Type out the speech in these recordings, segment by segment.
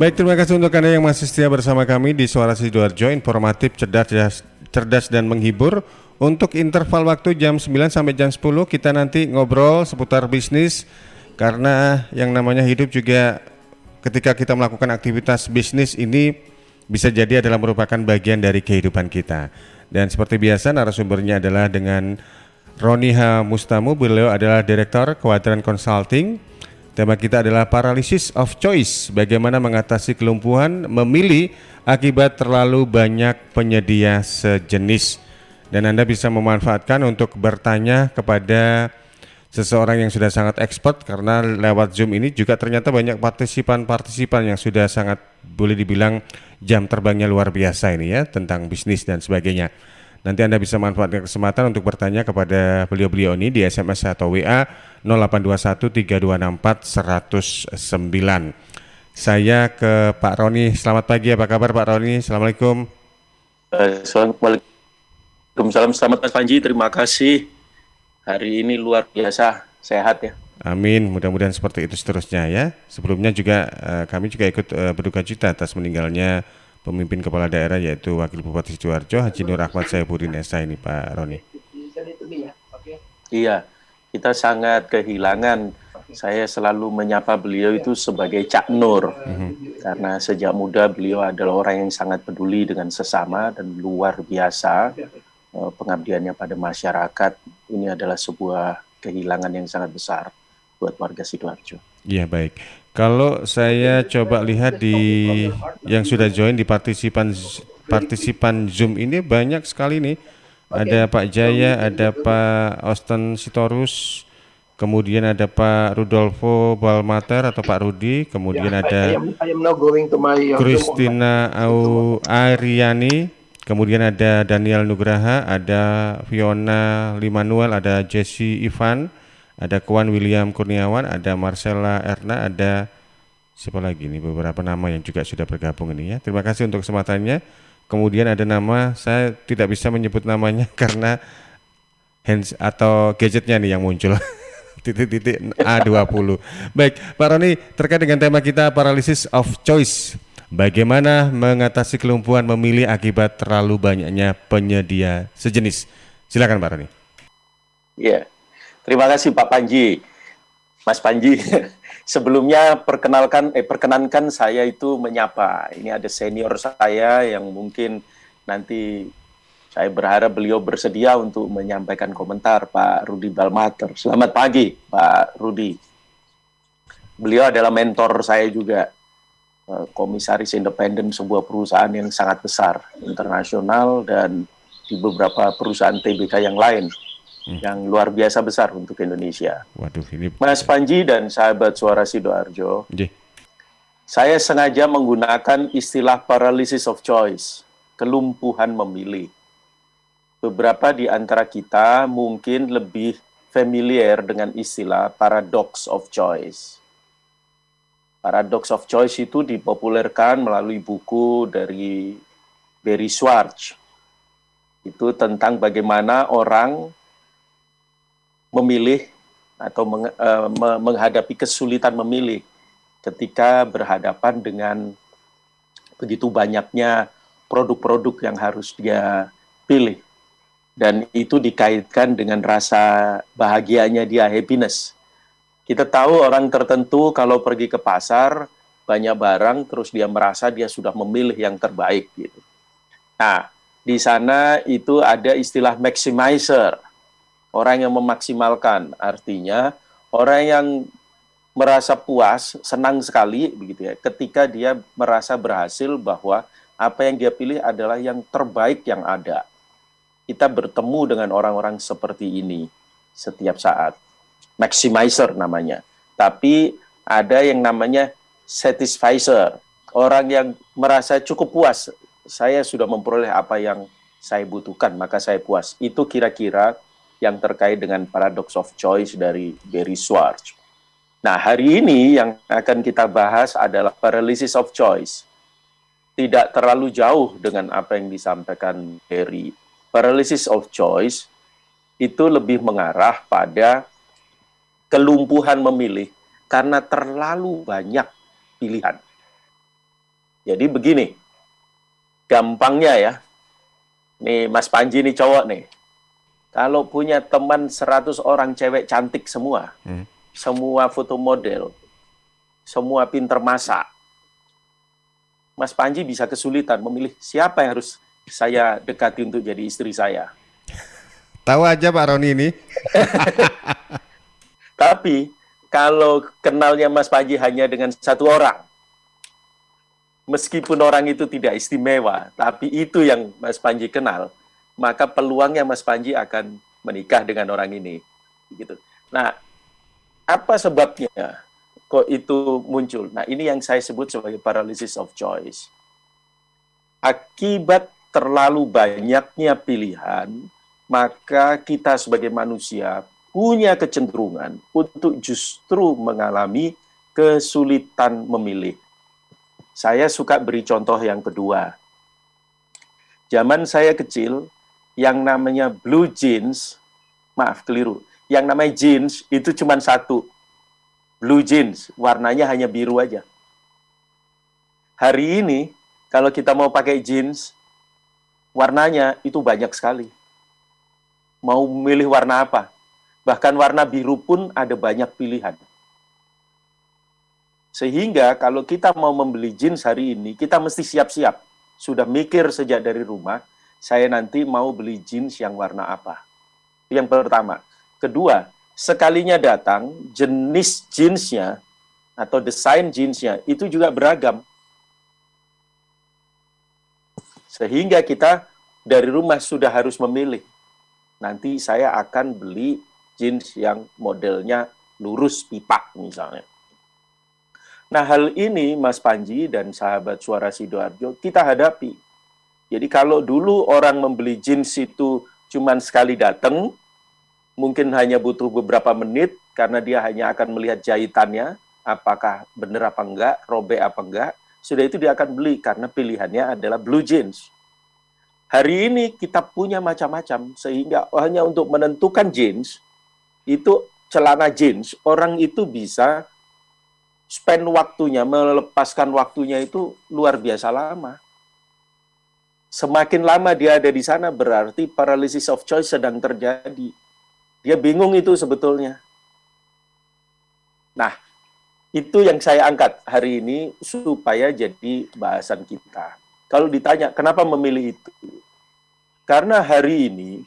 Baik, terima kasih untuk Anda yang masih setia bersama kami di Suara Sidoarjo, informatif, cerdas dan menghibur. Untuk interval waktu jam 9 sampai jam 10 kita nanti ngobrol seputar bisnis, karena yang namanya hidup juga ketika kita melakukan aktivitas bisnis ini bisa jadi adalah merupakan bagian dari kehidupan kita. Dan seperti biasa narasumbernya adalah dengan Roni H. Mustamu, beliau adalah Direktur Quadrant Consulting. Tema kita adalah Paralysis of Choice, bagaimana mengatasi kelumpuhan memilih akibat terlalu banyak penyedia sejenis. Dan Anda bisa memanfaatkan untuk bertanya kepada seseorang yang sudah sangat expert, karena lewat Zoom ini juga ternyata banyak partisipan yang sudah sangat, boleh dibilang, jam terbangnya luar biasa ini ya, tentang bisnis dan sebagainya. Nanti Anda bisa manfaatkan kesempatan untuk bertanya kepada beliau-beliau ini di SMS atau WA 0821 3264 109. Saya ke Pak Roni. Selamat pagi, apa kabar Pak Roni? Assalamualaikum. Waalaikumsalam, selamat Mas Panji, terima kasih. Hari ini luar biasa, sehat ya. Amin, mudah-mudahan seperti itu seterusnya ya. Sebelumnya juga kami juga ikut berduka cita atas meninggalnya pemimpin kepala daerah, yaitu Wakil Bupati Sidoarjo Haji Nur Ahmad Saifuddin SH ini, Pak Roni. Iya, kita sangat kehilangan. Saya selalu menyapa beliau itu sebagai Cak Nur, karena sejak muda beliau adalah orang yang sangat peduli dengan sesama dan luar biasa pengabdiannya pada masyarakat. Ini adalah sebuah kehilangan yang sangat besar buat warga Sidoarjo. Iya, baik. Kalau saya coba lihat di yang sudah join di partisipan Zoom ini banyak sekali nih. Ada Pak Jaya, ada Pak Austin Sitorus, kemudian ada Pak Rudolfo Balmater atau Pak Rudi, kemudian ada Christina Ariani, kemudian ada Daniel Nugraha, ada Fiona Limanuel, ada Jesse Ivan, ada Kwan William Kurniawan, ada Marcella Erna, ada siapa lagi nih, beberapa nama yang juga sudah bergabung ini ya. Terima kasih untuk kesempatannya. Kemudian ada nama, saya tidak bisa menyebut namanya karena hands atau gadgetnya nih yang muncul. titik-titik A20. Baik, Pak Roni, terkait dengan tema kita Paralysis of Choice, bagaimana mengatasi kelumpuhan memilih akibat terlalu banyaknya penyedia sejenis. Silakan Pak Roni. Iya, terima kasih Pak Panji. Mas Panji, sebelumnya perkenankan saya itu menyapa. Ini ada senior saya yang mungkin nanti saya berharap beliau bersedia untuk menyampaikan komentar, Pak Rudi Balmater. Selamat pagi, Pak Rudi. Beliau adalah mentor saya juga, komisaris independen sebuah perusahaan yang sangat besar, internasional, dan di beberapa perusahaan TBK yang lain. Yang luar biasa besar untuk Indonesia. Waduh, ini Mas Panji dan sahabat Suara Sidoarjo, saya sengaja menggunakan istilah paralysis of choice, kelumpuhan memilih. Beberapa di antara kita mungkin lebih familiar dengan istilah paradox of choice. Paradox of choice itu dipopulerkan melalui buku dari Barry Schwartz. Itu tentang bagaimana orang memilih atau menghadapi kesulitan memilih ketika berhadapan dengan begitu banyaknya produk-produk yang harus dia pilih. Dan itu dikaitkan dengan rasa bahagianya dia, happiness. Kita tahu orang tertentu kalau pergi ke pasar, banyak barang, terus dia merasa dia sudah memilih yang terbaik gitu. Nah, di sana itu ada istilah maximizer. Orang yang memaksimalkan, artinya orang yang merasa puas, senang sekali begitu ya, ketika dia merasa berhasil bahwa apa yang dia pilih adalah yang terbaik yang ada. Kita bertemu dengan orang-orang seperti ini setiap saat. Maximizer namanya. Tapi ada yang namanya satisficer. Orang yang merasa cukup puas, saya sudah memperoleh apa yang saya butuhkan, maka saya puas. Itu kira-kira yang terkait dengan paradox of choice dari Barry Schwartz. Nah, hari ini yang akan kita bahas adalah paralysis of choice. Tidak terlalu jauh dengan apa yang disampaikan Barry. Paralysis of choice itu lebih mengarah pada kelumpuhan memilih karena terlalu banyak pilihan. Jadi begini, gampangnya ya. Nih Mas Panji nih cowok nih. Kalau punya teman 100 orang cewek cantik semua, semua foto model, semua pinter masak, Mas Panji bisa kesulitan memilih siapa yang harus saya dekati untuk jadi istri saya. Tahu aja Pak Roni ini. Tapi kalau kenalnya Mas Panji hanya dengan satu orang, meskipun orang itu tidak istimewa, tapi itu yang Mas Panji kenal, maka peluangnya Mas Panji akan menikah dengan orang ini. Gitu. Nah, apa sebabnya kok itu muncul? Nah, ini yang saya sebut sebagai paralysis of choice. Akibat terlalu banyaknya pilihan, maka kita sebagai manusia punya kecenderungan untuk justru mengalami kesulitan memilih. Saya suka beri contoh yang kedua. Zaman saya kecil, yang namanya blue jeans, maaf keliru, yang namanya jeans itu cuma satu. Blue jeans, warnanya hanya biru aja. Hari ini, kalau kita mau pakai jeans, warnanya itu banyak sekali. Mau milih warna apa? Bahkan warna biru pun ada banyak pilihan. Sehingga kalau kita mau membeli jeans hari ini, kita mesti siap-siap. Sudah mikir sejak dari rumah, saya nanti mau beli jeans yang warna apa. Yang pertama. Kedua, sekalinya datang, jenis jeansnya atau desain jeansnya itu juga beragam. Sehingga kita dari rumah sudah harus memilih. Nanti saya akan beli jeans yang modelnya lurus pipa misalnya. Nah, hal ini Mas Panji dan sahabat Suara Sidoarjo kita hadapi. Jadi kalau dulu orang membeli jeans itu cuma sekali datang, mungkin hanya butuh beberapa menit karena dia hanya akan melihat jahitannya, apakah benar apa enggak, robek apa enggak, sudah itu dia akan beli karena pilihannya adalah blue jeans. Hari ini kita punya macam-macam, sehingga hanya untuk menentukan jeans, itu celana jeans, orang itu bisa spend waktunya, melepaskan waktunya itu luar biasa lama. Semakin lama dia ada di sana, berarti paralysis of choice sedang terjadi. Dia bingung itu sebetulnya. Nah, itu yang saya angkat hari ini supaya jadi bahasan kita. Kalau ditanya, kenapa memilih itu? Karena hari ini,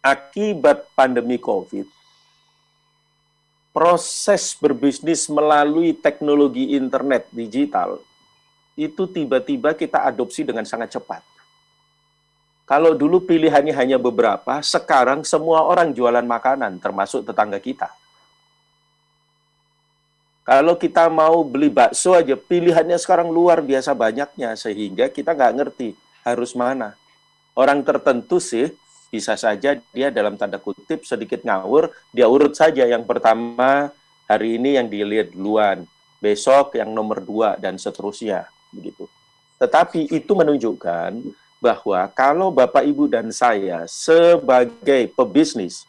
akibat pandemi COVID, proses berbisnis melalui teknologi internet digital, itu tiba-tiba kita adopsi dengan sangat cepat. Kalau dulu pilihannya hanya beberapa, sekarang semua orang jualan makanan, termasuk tetangga kita. Kalau kita mau beli bakso aja, pilihannya sekarang luar biasa banyaknya, sehingga kita nggak ngerti harus mana. Orang tertentu sih, bisa saja dia dalam tanda kutip sedikit ngawur, dia urut saja yang pertama hari ini yang dilihat duluan, besok yang nomor 2 dan seterusnya begitu. Tetapi itu menunjukkan bahwa kalau Bapak Ibu dan saya sebagai pebisnis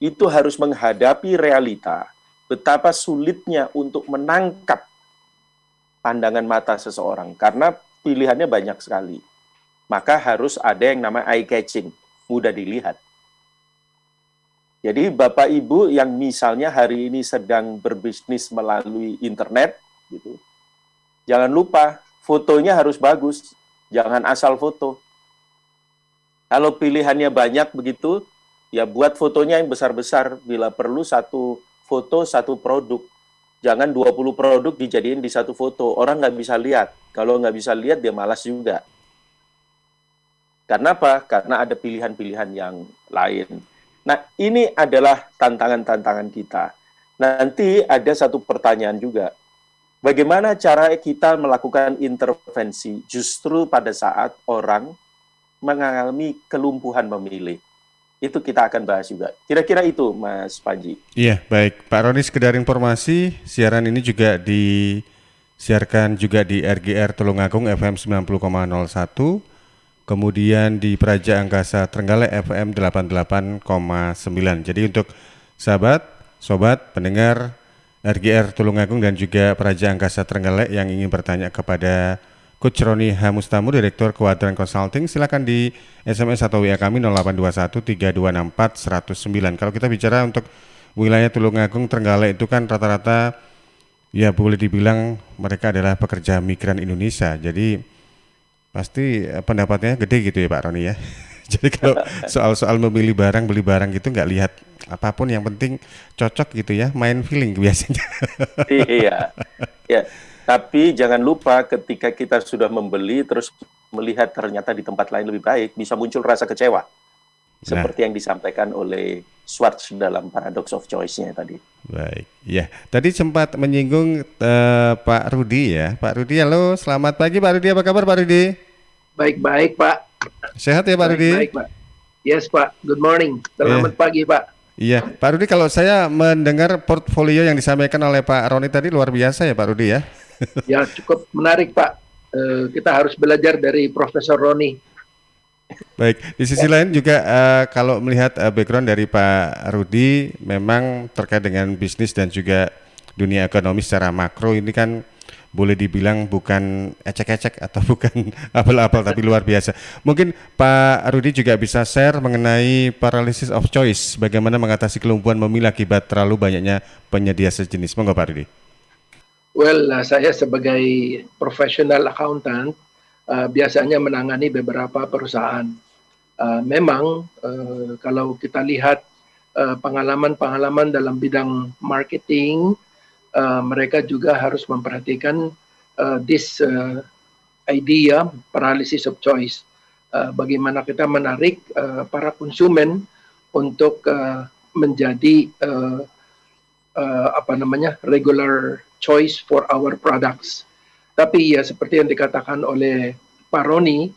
itu harus menghadapi realita betapa sulitnya untuk menangkap pandangan mata seseorang karena pilihannya banyak sekali. Maka harus ada yang namanya eye catching, mudah dilihat. Jadi Bapak Ibu yang misalnya hari ini sedang berbisnis melalui internet, gitu, jangan lupa fotonya harus bagus, jangan asal foto. Kalau pilihannya banyak begitu, ya buat fotonya yang besar-besar, bila perlu satu foto, satu produk. Jangan 20 produk dijadiin di satu foto, orang nggak bisa lihat. Kalau nggak bisa lihat, dia malas juga. Karena apa? Karena ada pilihan-pilihan yang lain. Nah, ini adalah tantangan-tantangan kita. Nanti ada satu pertanyaan juga. Bagaimana cara kita melakukan intervensi justru pada saat orang mengalami kelumpuhan memilih? Itu kita akan bahas juga. Kira-kira itu, Mas Panji. Iya, baik. Pak Roni, sekedar informasi, siaran ini juga disiarkan juga di RGR Tulungagung FM 90,01. Kemudian di Praja Angkasa Trenggalek FM 88,9. Jadi untuk sahabat, sobat, pendengar RGR Tulungagung dan juga Praja Angkasa Trenggalek yang ingin bertanya kepada Coach Roni Hamustamu, Direktur Kuadran Consulting, silakan di SMS atau WA kami 0821 3264 109. Kalau kita bicara untuk wilayah Tulungagung Trenggalek itu kan rata-rata ya boleh dibilang mereka adalah pekerja migran Indonesia. Jadi pasti pendapatnya gede gitu ya Pak Roni ya. Jadi kalau soal-soal memilih barang, beli barang gitu nggak lihat apapun, yang penting cocok gitu ya, main feeling biasanya. Iya, ya. Tapi jangan lupa ketika kita sudah membeli terus melihat ternyata di tempat lain lebih baik, bisa muncul rasa kecewa. Nah, Seperti yang disampaikan oleh Schwartz dalam Paradox of Choice-nya tadi. baik. Ya, tadi sempat menyinggung Pak Rudi ya. Pak Rudi, halo, selamat pagi Pak Rudi, apa kabar Pak Rudi? Baik-baik, Pak. Sehat ya Pak Rudi? Baik-baik, Pak. Yes, Pak. Good morning. Selamat pagi, Pak. Iya, Pak Rudi, kalau saya mendengar portfolio yang disampaikan oleh Pak Roni tadi luar biasa ya Pak Rudi ya. Ya, cukup menarik, Pak. Kita harus belajar dari Profesor Roni. Baik, di sisi lain juga kalau melihat background dari Pak Rudi memang terkait dengan bisnis dan juga dunia ekonomi secara makro ini kan boleh dibilang bukan ecek-ecek atau bukan apel-apel tapi luar biasa. Mungkin Pak Rudi juga bisa share mengenai paralysis of choice, bagaimana mengatasi kelumpuhan memilih akibat terlalu banyaknya penyedia sejenis. Monggo Pak Rudi. Well, saya sebagai professional accountant biasanya menangani beberapa perusahaan. Memang kalau kita lihat pengalaman-pengalaman dalam bidang marketing, mereka juga harus memperhatikan this idea paralysis of choice. Bagaimana kita menarik para konsumen untuk menjadi regular choice for our products. Tapi ya seperti yang dikatakan oleh Pak Roni,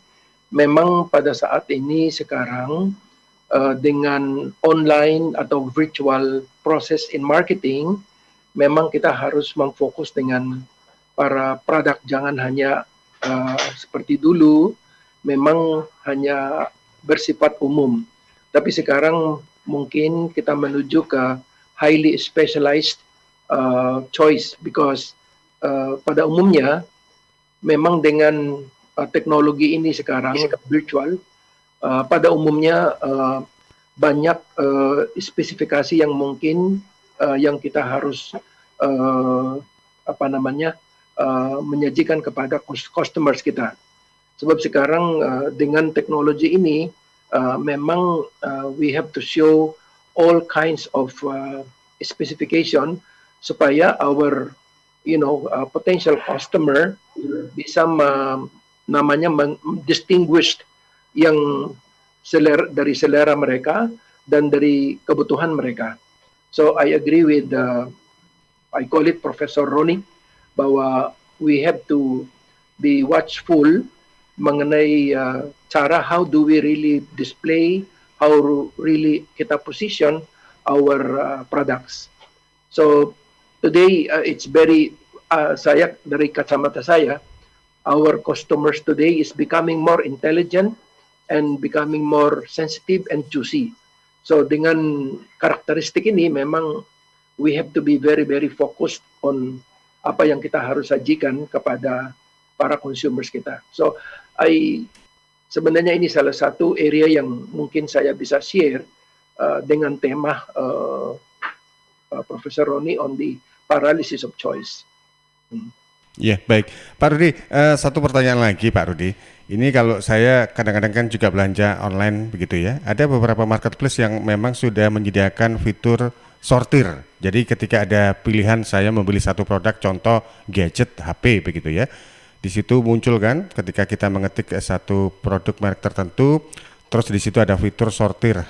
memang pada saat ini sekarang dengan online atau virtual process in marketing, memang kita harus memfokus dengan para produk, jangan hanya seperti dulu, memang hanya bersifat umum. Tapi sekarang mungkin kita menuju ke highly specialized choice, because pada umumnya memang dengan teknologi ini sekarang virtual, pada umumnya banyak spesifikasi yang mungkin yang kita harus menyajikan kepada customers kita. Sebab sekarang dengan teknologi ini memang we have to show all kinds of specification supaya our potential customer bisa distinguish yang dari selera mereka dan dari kebutuhan mereka. So I agree with I call it Professor Roni, bahwa we have to be watchful mengenai cara how do we really display, how really kita position our products. So today it's very saya dari kacamata saya, our customers today is becoming more intelligent and becoming more sensitive and choosy. So dengan karakteristik ini memang we have to be very very focused on apa yang kita harus sajikan kepada para consumers kita. So sebenarnya ini salah satu area yang mungkin saya bisa share dengan tema Profesor Roni on the paralysis of choice. Ya, baik. Pak Rudi, satu pertanyaan lagi Pak Rudi. Ini kalau saya kadang-kadang kan juga belanja online begitu ya. Ada beberapa marketplace yang memang sudah menyediakan fitur sortir. Jadi ketika ada pilihan saya membeli satu produk, contoh gadget, HP begitu ya. Di situ muncul kan ketika kita mengetik satu produk merek tertentu, terus di situ ada fitur sortir.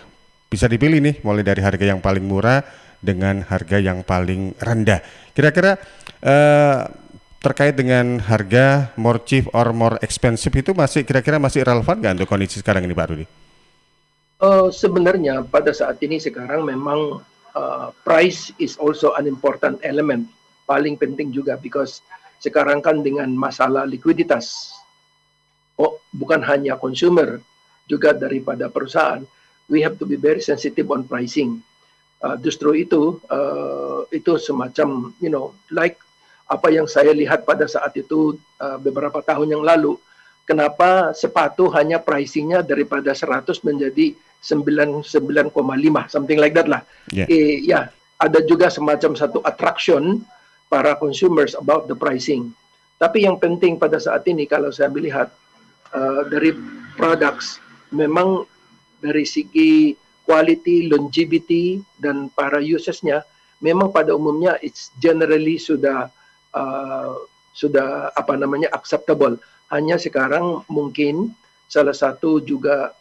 Bisa dipilih nih mulai dari harga yang paling murah dengan harga yang paling rendah. Kira-kira terkait dengan harga more cheap or more expensive itu kira-kira masih relevan nggak untuk kondisi sekarang ini Pak Rudi? Sebenarnya pada saat ini sekarang memang price is also an important element, paling penting juga, because sekarang kan dengan masalah likuiditas, bukan hanya consumer, juga daripada perusahaan, we have to be very sensitive on pricing. Justru itu semacam like apa yang saya lihat pada saat itu beberapa tahun yang lalu. Kenapa sepatu hanya pricingnya daripada 100 menjadi 99,5 something like that lah. Ada juga semacam satu attraction para consumers about the pricing. Tapi yang penting pada saat ini kalau saya melihat dari products, memang dari segi quality, longevity dan para usersnya, memang pada umumnya it's generally sudah acceptable. Hanya sekarang mungkin salah satu juga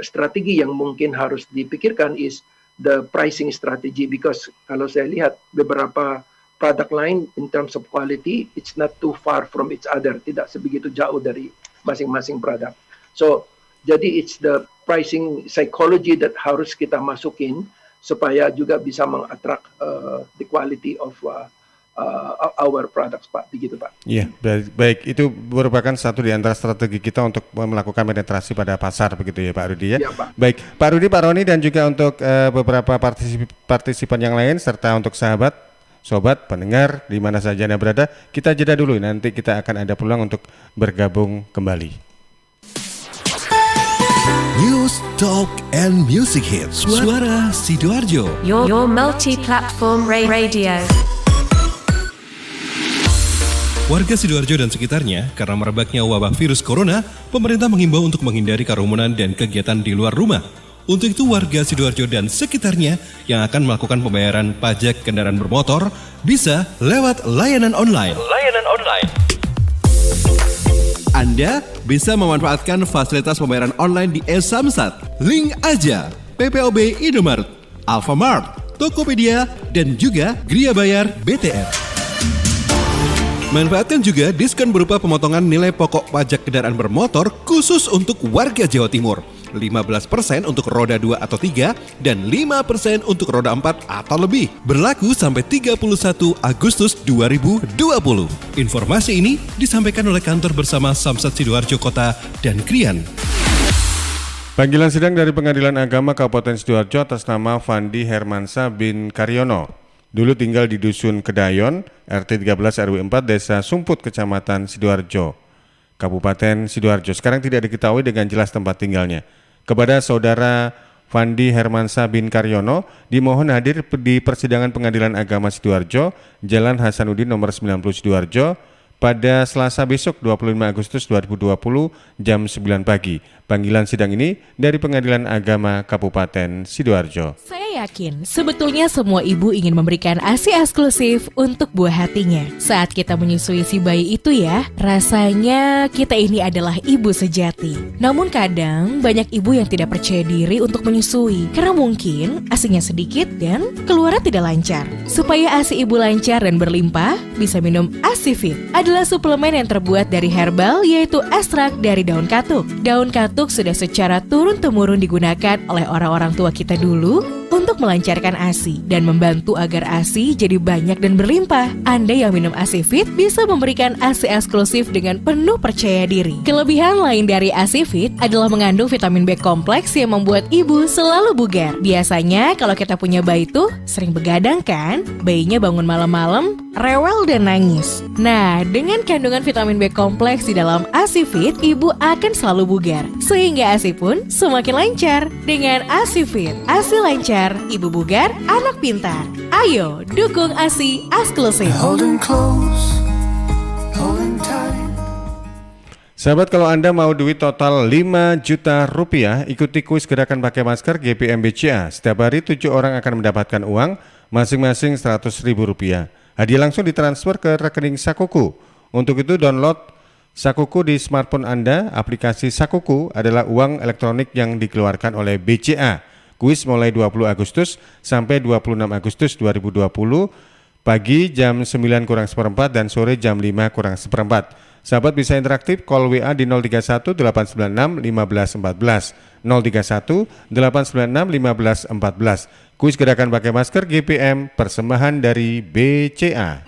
strategi yang mungkin harus dipikirkan is the pricing strategy, because kalau saya lihat beberapa product line in terms of quality, it's not too far from each other, tidak sebegitu jauh dari masing-masing produk. So jadi it's the pricing psychology that harus kita masukin supaya juga bisa mengattract the quality of our products, Pak. Begitu, Pak. Iya, baik. Itu merupakan satu di antara strategi kita untuk melakukan penetrasi pada pasar, begitu ya, Pak Rudi ya. Iya, Pak. Baik, Pak Rudi, Pak Roni, dan juga untuk beberapa partisipan yang lain serta untuk sahabat, sobat, pendengar di mana saja Anda berada, kita jeda dulu. Nanti kita akan ada peluang untuk bergabung kembali. News, Talk, and Music Hits. Suara Sidoarjo. Your multi-platform radio. Warga Sidoarjo dan sekitarnya, karena merebaknya wabah virus corona, pemerintah menghimbau untuk menghindari kerumunan dan kegiatan di luar rumah. Untuk itu, warga Sidoarjo dan sekitarnya yang akan melakukan pembayaran pajak kendaraan bermotor bisa lewat layanan online. Anda bisa memanfaatkan fasilitas pembayaran online di e-Samsat, Link Aja, PPOB Indomaret, Alfamart, Tokopedia, dan juga Gria Bayar BTR. Manfaatkan juga diskon berupa pemotongan nilai pokok pajak kendaraan bermotor khusus untuk warga Jawa Timur. 15% untuk roda 2 atau 3 dan 5% untuk roda 4 atau lebih. Berlaku sampai 31 Agustus 2020. Informasi ini disampaikan oleh kantor bersama Samsat Sidoarjo Kota dan Krian. Panggilan sidang dari Pengadilan Agama Kabupaten Sidoarjo atas nama Fandi Hermansyah bin Karyono. Dulu tinggal di Dusun Kedayon, RT 13 RW 4, Desa Sumput, Kecamatan Sidoarjo, Kabupaten Sidoarjo. Sekarang tidak diketahui dengan jelas tempat tinggalnya. Kepada saudara Fandi Hermansyah bin Karyono, dimohon hadir di persidangan Pengadilan Agama Sidoarjo, Jalan Hasanuddin nomor 90 Sidoarjo, pada Selasa besok 25 Agustus 2020 jam 9 pagi. Panggilan sidang ini dari Pengadilan Agama Kabupaten Sidoarjo. Saya yakin sebetulnya semua ibu ingin memberikan ASI eksklusif untuk buah hatinya. Saat kita menyusui si bayi itu ya, rasanya kita ini adalah ibu sejati. Namun kadang banyak ibu yang tidak percaya diri untuk menyusui karena mungkin ASInya sedikit dan keluarnya tidak lancar. Supaya ASI ibu lancar dan berlimpah, bisa minum ASI Fit. Adalah suplemen yang terbuat dari herbal, yaitu ekstrak dari daun katuk. Daun katuk sudah secara turun-temurun digunakan oleh orang-orang tua kita dulu untuk melancarkan ASI dan membantu agar ASI jadi banyak dan berlimpah. Anda yang minum ASI Fit bisa memberikan ASI eksklusif dengan penuh percaya diri. Kelebihan lain dari ASI Fit adalah mengandung vitamin B kompleks yang membuat ibu selalu bugar. Biasanya kalau kita punya bayi tuh sering begadang kan? Bayinya bangun malam-malam, rewel dan nangis. Nah, dengan kandungan vitamin B kompleks di dalam ASI Fit, ibu akan selalu bugar. Sehingga ASI pun semakin lancar. Dengan ASI Fit, ASI lancar, ibu bugar, anak pintar. Ayo, dukung ASI eksklusif. Sahabat, kalau Anda mau duit total 5 juta rupiah, ikuti kuis gerakan pakai masker GPM BCA. Setiap hari 7 orang akan mendapatkan uang, masing-masing Rp100.000. Hadiah langsung ditransfer ke rekening Sakuku. Untuk itu download Sakuku di smartphone Anda. Aplikasi Sakuku adalah uang elektronik yang dikeluarkan oleh BCA. Kuis mulai 20 Agustus sampai 26 Agustus 2020, pagi jam 9:04 dan sore jam 5:04. Sahabat bisa interaktif, call WA di 031 896 1514, 031 896 1514. Kuis gerakan pakai masker GPM, persembahan dari BCA.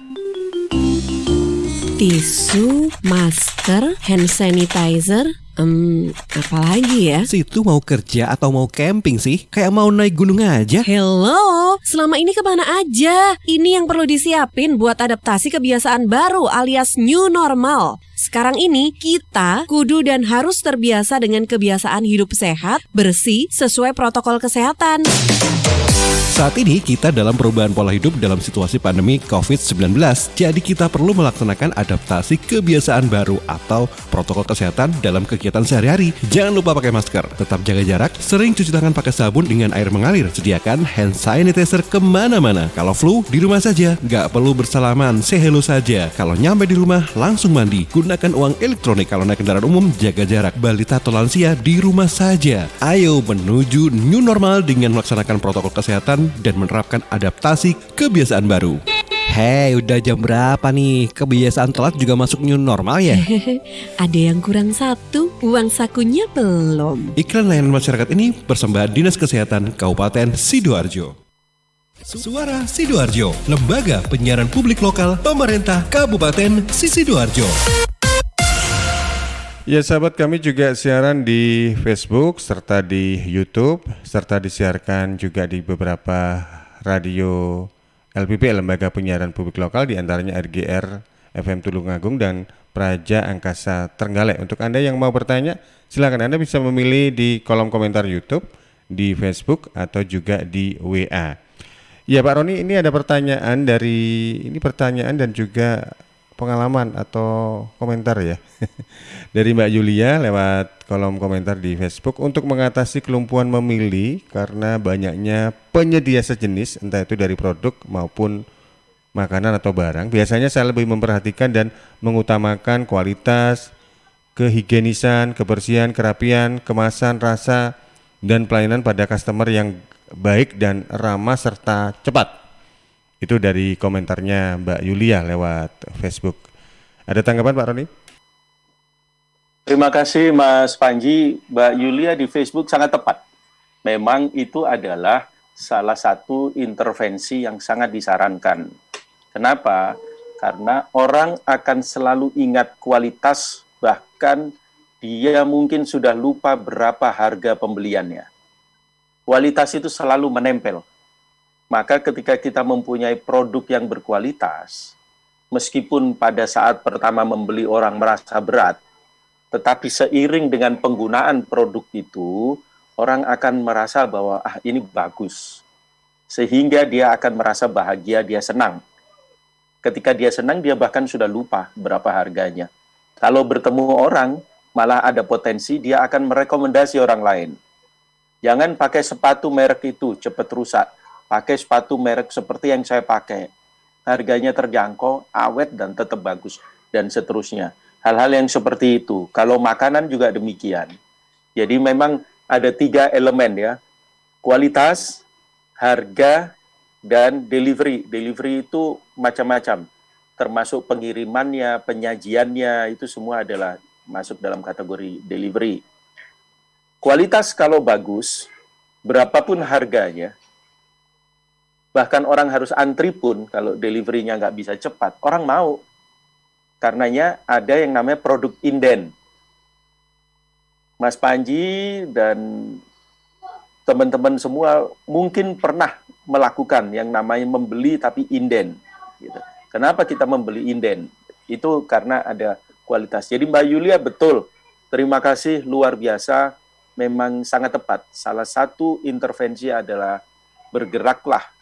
Tisu, masker, hand sanitizer, Apalagi ya? Situ mau kerja atau mau camping sih? Kayak mau naik gunung aja. Hello, selama ini kemana aja? Ini yang perlu disiapin buat adaptasi kebiasaan baru alias new normal. Sekarang ini kita kudu dan harus terbiasa dengan kebiasaan hidup sehat, bersih, sesuai protokol kesehatan. Saat ini kita dalam perubahan pola hidup dalam situasi pandemi COVID-19. Jadi kita perlu melaksanakan adaptasi kebiasaan baru atau protokol kesehatan dalam kegiatan sehari-hari. Jangan lupa pakai masker, tetap jaga jarak, sering cuci tangan pakai sabun dengan air mengalir. Sediakan hand sanitizer kemana-mana. Kalau flu, di rumah saja. Nggak perlu bersalaman, say hello saja. Kalau nyampe di rumah, langsung mandi. Gunakan uang elektronik. Kalau naik kendaraan umum, jaga jarak. Balita atau lansia di rumah saja. Ayo menuju new normal dengan melaksanakan protokol kesehatan dan menerapkan adaptasi kebiasaan baru. Hei, udah jam berapa nih? Kebiasaan telat juga masuk new normal ya? Ada yang kurang satu, uang sakunya belum. Iklan layanan masyarakat ini persembahan Dinas Kesehatan Kabupaten Sidoarjo. Suara Sidoarjo, lembaga penyiaran publik lokal pemerintah Kabupaten Sidoarjo. Ya sahabat, kami juga siaran di Facebook serta di YouTube serta disiarkan juga di beberapa radio LPP, Lembaga Penyiaran Publik Lokal, di antaranya RGR FM Tulungagung dan Praja Angkasa Trenggalek. Untuk Anda yang mau bertanya, silakan Anda bisa memilih di kolom komentar YouTube, di Facebook atau juga di WA. Ya Pak Roni, ini ada pertanyaan dan juga pengalaman atau komentar ya dari Mbak Yulia lewat kolom komentar di Facebook. Untuk mengatasi kelumpuhan memilih karena banyaknya penyedia sejenis, entah itu dari produk maupun makanan atau barang, biasanya saya lebih memperhatikan dan mengutamakan kualitas, kehigienisan, kebersihan, kerapian, kemasan, rasa, dan pelayanan pada customer yang baik dan ramah serta cepat. Itu dari komentarnya Mbak Yulia lewat Facebook. Ada tanggapan Pak Roni? Terima kasih Mas Panji. Mbak Yulia di Facebook sangat tepat. Memang itu adalah salah satu intervensi yang sangat disarankan. Kenapa? Karena orang akan selalu ingat kualitas, bahkan dia mungkin sudah lupa berapa harga pembeliannya. Kualitas itu selalu menempel. Maka ketika kita mempunyai produk yang berkualitas, meskipun pada saat pertama membeli orang merasa berat, tetapi seiring dengan penggunaan produk itu, orang akan merasa bahwa ini bagus. Sehingga dia akan merasa bahagia, dia senang. Ketika dia senang, dia bahkan sudah lupa berapa harganya. Kalau bertemu orang, malah ada potensi dia akan merekomendasi orang lain. Jangan pakai sepatu merek itu, cepat rusak. Pakai sepatu merek seperti yang saya pakai. Harganya terjangkau, awet, dan tetap bagus. Dan seterusnya. Hal-hal yang seperti itu. Kalau makanan juga demikian. Jadi memang ada 3 elemen ya. Kualitas, harga, dan delivery. Delivery itu macam-macam. Termasuk pengirimannya, penyajiannya, itu semua adalah masuk dalam kategori delivery. Kualitas kalau bagus, berapapun harganya, bahkan orang harus antri pun kalau delivery-nya nggak bisa cepat, orang mau. Karenanya ada yang namanya produk inden. Mas Panji dan teman-teman semua mungkin pernah melakukan yang namanya membeli tapi inden. Gitu. Kenapa kita membeli inden? Itu karena ada kualitas. Jadi Mbak Yulia betul, terima kasih luar biasa, memang sangat tepat. Salah satu intervensi adalah bergeraklah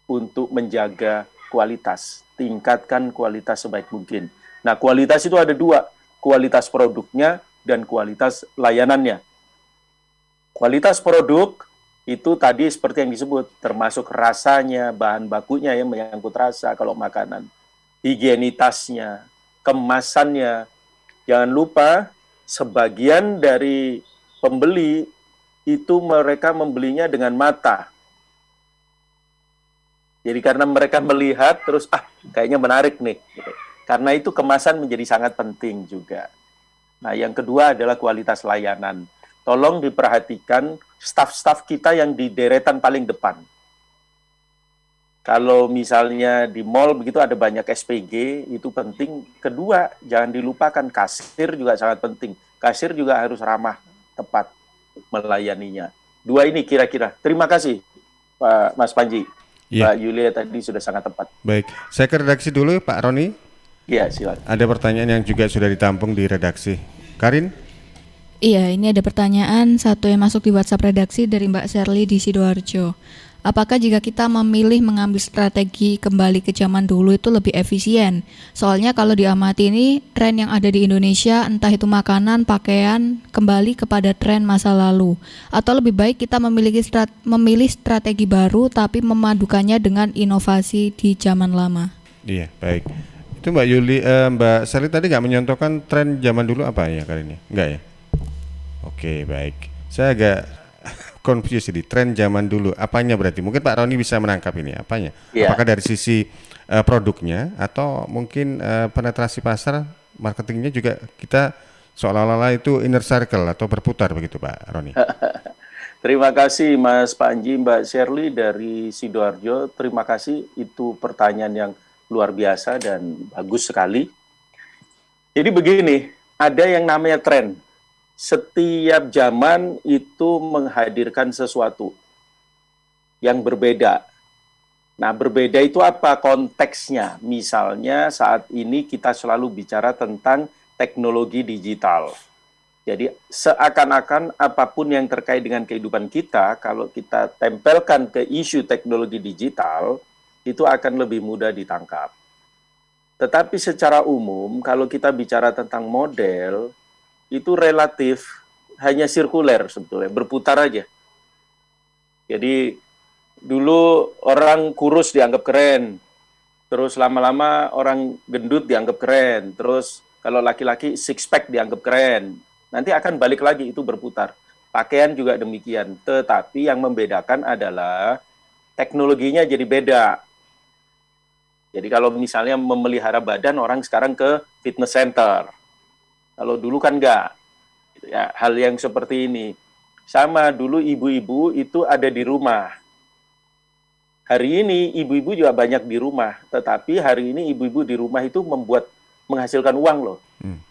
untuk menjaga kualitas, tingkatkan kualitas sebaik mungkin. Nah, kualitas itu ada 2, kualitas produknya dan kualitas layanannya. Kualitas produk itu tadi seperti yang disebut, termasuk rasanya, bahan bakunya yang menyangkut rasa kalau makanan, higienitasnya, kemasannya. Jangan lupa, sebagian dari pembeli itu mereka membelinya dengan mata. Jadi karena mereka melihat terus kayaknya menarik nih. Gitu. Karena itu kemasan menjadi sangat penting juga. Nah yang kedua adalah kualitas layanan. Tolong diperhatikan staf-staf kita yang di deretan paling depan. Kalau misalnya di mall begitu ada banyak SPG, itu penting. Kedua, jangan dilupakan kasir juga sangat penting. kasir juga harus ramah, tepat melayaninya. Dua ini kira-kira. Terima kasih Pak Mas Panji. Iya. Mbak Yulia tadi sudah sangat tepat. Baik, saya ke redaksi dulu Pak Roni. Iya, silakan. Ada pertanyaan yang juga sudah ditampung di redaksi. Karin? Iya, ini ada pertanyaan satu yang masuk di WhatsApp redaksi dari Mbak Sherly di Sidoarjo. Apakah jika kita memilih mengambil strategi kembali ke zaman dulu itu lebih efisien? Soalnya kalau diamati ini tren yang ada di Indonesia, entah itu makanan, pakaian, kembali kepada tren masa lalu. Atau lebih baik kita memilih strategi baru tapi memadukannya dengan inovasi di zaman lama. Iya, baik. Itu Mbak Sherly tadi nggak menyontohkan tren zaman dulu apa ya kali ini? Enggak ya? Oke, baik. Saya agak confused di tren zaman dulu. Apanya berarti? Mungkin Pak Roni bisa menangkap ini. Apanya? Iya. Apakah dari sisi produknya atau mungkin penetrasi pasar, marketingnya juga kita seolah-olah itu inner circle atau berputar begitu Pak Roni? Terima kasih Mas Panji, Mbak Sherly dari Sidoarjo. Terima kasih, itu pertanyaan yang luar biasa dan bagus sekali. Jadi begini, ada yang namanya tren. Setiap zaman itu menghadirkan sesuatu yang berbeda. Nah, berbeda itu apa konteksnya? Misalnya saat ini kita selalu bicara tentang teknologi digital. Jadi seakan-akan apapun yang terkait dengan kehidupan kita, kalau kita tempelkan ke isu teknologi digital, itu akan lebih mudah ditangkap. Tetapi secara umum, kalau kita bicara tentang model, itu relatif hanya sirkuler sebetulnya, berputar aja. Jadi dulu orang kurus dianggap keren, terus lama-lama orang gendut dianggap keren, terus kalau laki-laki six pack dianggap keren, nanti akan balik lagi itu berputar. Pakaian juga demikian, tetapi yang membedakan adalah teknologinya jadi beda. Jadi kalau misalnya memelihara badan, orang sekarang ke fitness center. Kalau dulu kan enggak. Ya, hal yang seperti ini. Sama dulu ibu-ibu itu ada di rumah. Hari ini ibu-ibu juga banyak di rumah. Tetapi hari ini ibu-ibu di rumah itu menghasilkan uang loh.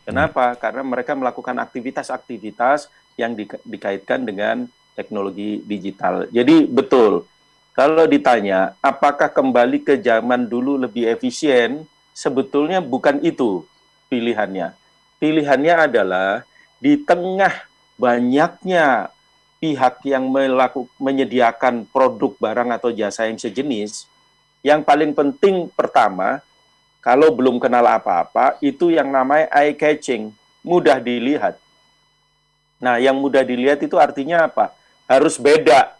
Kenapa? Karena mereka melakukan aktivitas-aktivitas yang dikaitkan dengan teknologi digital. Jadi betul. Kalau ditanya, apakah kembali ke zaman dulu lebih efisien? Sebetulnya bukan itu pilihannya. Pilihannya adalah di tengah banyaknya pihak yang menyediakan produk, barang, atau jasa yang sejenis, yang paling penting pertama, kalau belum kenal apa-apa, itu yang namanya eye-catching, mudah dilihat. Nah, yang mudah dilihat itu artinya apa? Harus beda.